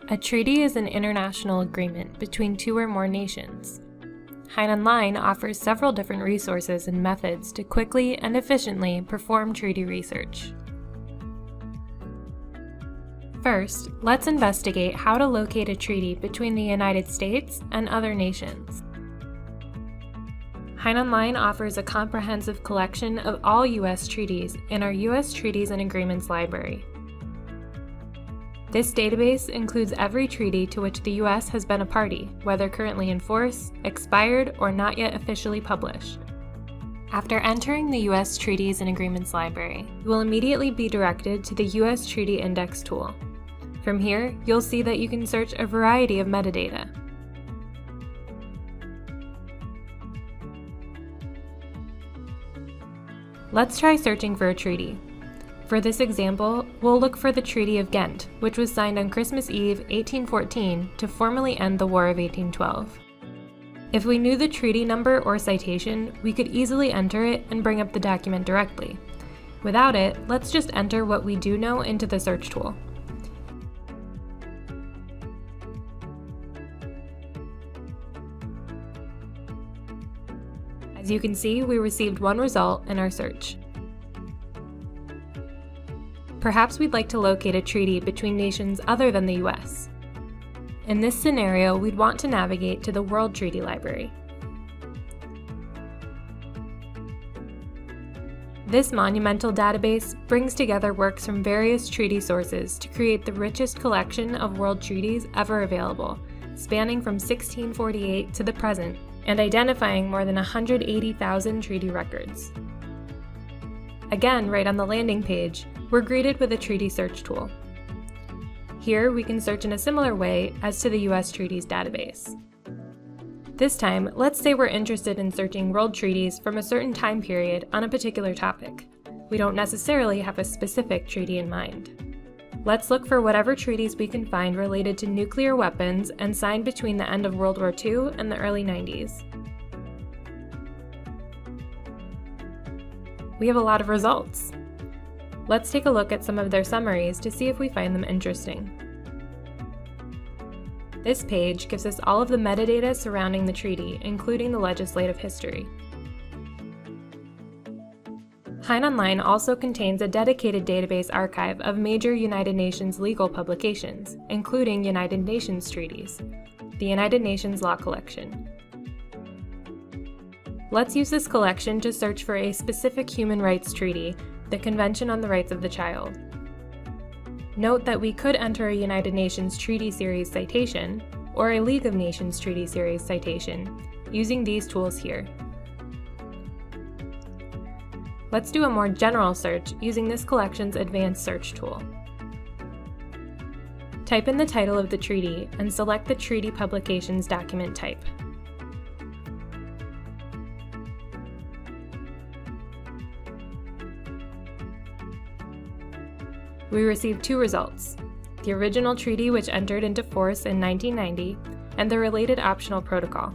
A treaty is an international agreement between two or more nations. HeinOnline offers several different resources and methods to quickly and efficiently perform treaty research. First, let's investigate how to locate a treaty between the United States and other nations. HeinOnline offers a comprehensive collection of all U.S. treaties in our U.S. Treaties and Agreements library. This database includes every treaty to which the U.S. has been a party, whether currently in force, expired, or not yet officially published. After entering the U.S. Treaties and Agreements library, you will immediately be directed to the U.S. Treaty Index tool. From here, you'll see that you can search a variety of metadata. Let's try searching for a treaty. For this example, we'll look for the Treaty of Ghent, which was signed on Christmas Eve 1814 to formally end the War of 1812. If we knew the treaty number or citation, we could easily enter it and bring up the document directly. Without it, let's just enter what we do know into the search tool. As you can see, we received one result in our search. Perhaps we'd like to locate a treaty between nations other than the U.S. In this scenario, we'd want to navigate to the World Treaty Library. This monumental database brings together works from various treaty sources to create the richest collection of world treaties ever available, spanning from 1648 to the present, and identifying more than 180,000 treaty records. Again, right on the landing page, we're greeted with a treaty search tool. Here, we can search in a similar way as to the U.S. Treaties database. This time, let's say we're interested in searching world treaties from a certain time period on a particular topic. We don't necessarily have a specific treaty in mind. Let's look for whatever treaties we can find related to nuclear weapons and signed between the end of World War II and the early 90s. We have a lot of results. Let's take a look at some of their summaries to see if we find them interesting. This page gives us all of the metadata surrounding the treaty, including the legislative history. HeinOnline also contains a dedicated database archive of major United Nations legal publications, including United Nations treaties, the United Nations Law Collection. Let's use this collection to search for a specific human rights treaty, the Convention on the Rights of the Child. Note that we could enter a United Nations Treaty Series citation or a League of Nations Treaty Series citation using these tools here. Let's do a more general search using this collection's advanced search tool. Type in the title of the treaty and select the treaty publications document type. We received two results: the original treaty, which entered into force in 1990, and the related optional protocol.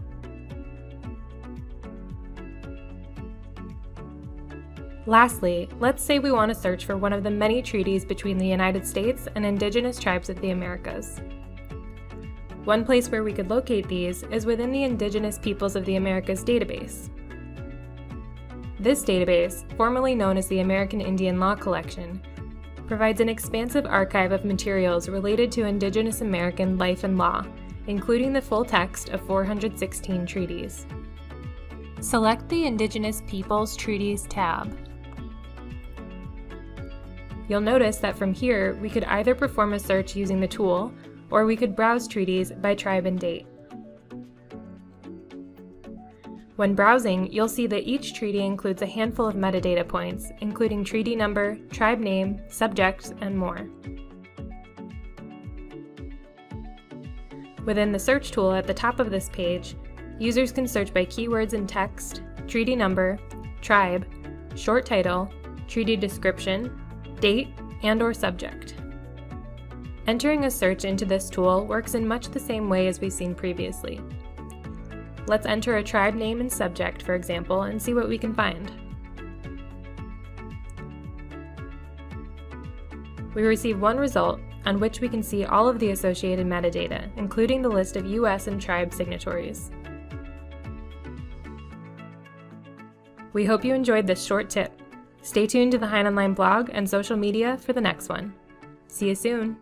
Lastly, let's say we want to search for one of the many treaties between the United States and Indigenous tribes of the Americas. One place where we could locate these is within the Indigenous Peoples of the Americas database. This database, formerly known as the American Indian Law Collection, provides an expansive archive of materials related to Indigenous American life and law, including the full text of 416 treaties. Select the Indigenous Peoples Treaties tab. You'll notice that from here, we could either perform a search using the tool, or we could browse treaties by tribe and date. When browsing, you'll see that each treaty includes a handful of metadata points, including treaty number, tribe name, subject, and more. Within the search tool at the top of this page, users can search by keywords in text, treaty number, tribe, short title, treaty description, date, and/or subject. Entering a search into this tool works in much the same way as we've seen previously. Let's enter a tribe name and subject, for example, and see what we can find. We receive one result, on which we can see all of the associated metadata, including the list of U.S. and tribe signatories. We hope you enjoyed this short tip. Stay tuned to the HeinOnline blog and social media for the next one. See you soon!